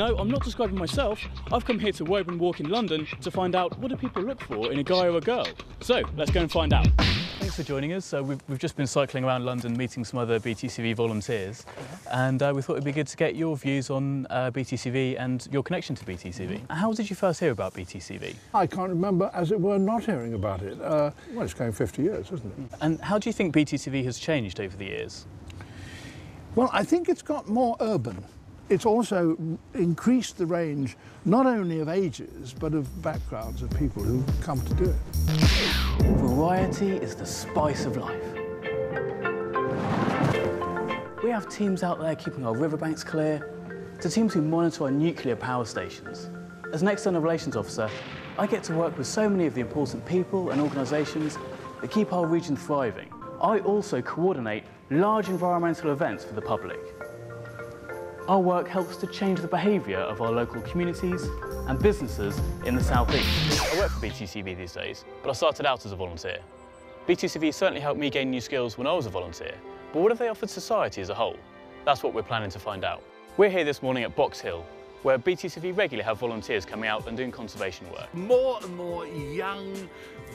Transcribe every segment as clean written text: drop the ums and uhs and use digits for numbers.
no, I'm not describing myself. I've come here to Woburn Walk in London to find out what do people look for in a guy or a girl. So, let's go and find out. Thanks for joining us. We've just been cycling around London meeting some other BTCV volunteers, and we thought it'd be good to get your views on BTCV and your connection to BTCV. How did you first hear about BTCV? I can't remember, as it were, not hearing about it. Well, it's going 50 years, isn't it? And how do you think BTCV has changed over the years? Well, I think it's got more urban. It's also increased the range, not only of ages, but of backgrounds of people who come to do it. Variety is the spice of life. We have teams out there keeping our riverbanks clear, to teams who monitor our nuclear power stations. As an external relations officer, I get to work with so many of the important people and organisations that keep our region thriving. I also coordinate large environmental events for the public. Our work helps to change the behaviour of our local communities and businesses in the South East. I work for BTCV these days, but I started out as a volunteer. BTCV certainly helped me gain new skills when I was a volunteer, but what have they offered society as a whole? That's what we're planning to find out. We're here this morning at Box Hill, where BTCV regularly have volunteers coming out and doing conservation work. More and more young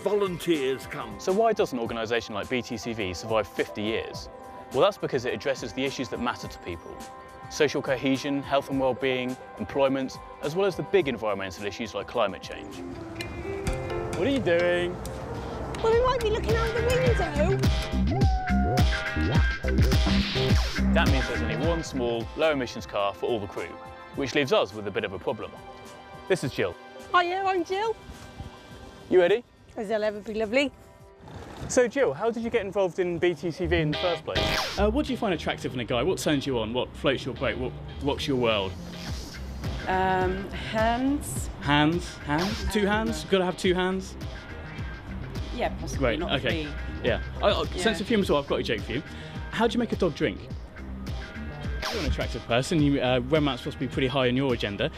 volunteers come. So why does an organisation like BTCV survive 50 years? Well, that's because it addresses the issues that matter to people. Social cohesion, health and well-being, employment, as well as the big environmental issues like climate change. What are you doing? Well, we might be looking out the window. That means there's only one small, low-emissions car for all the crew, which leaves us with a bit of a problem. This is Jill. Hiya, I'm Jill. You ready? As they'll ever be lovely. So Jill, how did you get involved in BTCV in the first place? What do you find attractive in a guy? What turns you on? What floats your boat? What rocks your world? Hands. Hands? Hands? Two hands? You've got to have two hands? Yeah, possibly, Great, not okay. three. Yeah. Sense of humour, so I've got a joke for you. How do you make a dog drink? You're an attractive person. Romance must be pretty high on your agenda.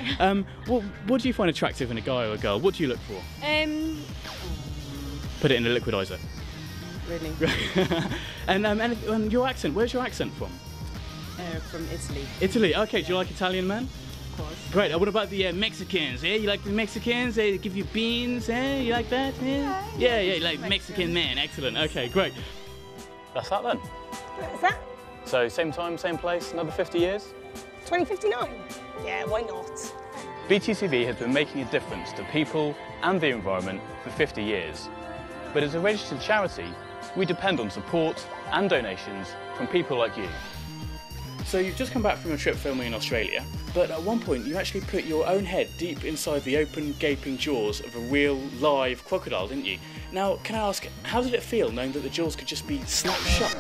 What do you find attractive in a guy or a girl? What do you look for? Put it in the liquidizer. Really? and your accent, where's your accent from? From Italy. Italy, okay. Do you like Italian men? Of course. Great. What about the Mexicans? You like the Mexicans? They give you beans, You like that? Yeah, you like Mexican men. Excellent. Okay, great. That's that then. What's that? So same time, same place, another 50 years? 2059? Yeah, why not? BTCV has been making a difference to people and the environment for 50 years. But as a registered charity, we depend on support and donations from people like you. So you've just come back from a trip filming in Australia, but at one point you actually put your own head deep inside the open, gaping jaws of a real, live crocodile, didn't you? Now, can I ask, how did it feel knowing that the jaws could just be snapped shut?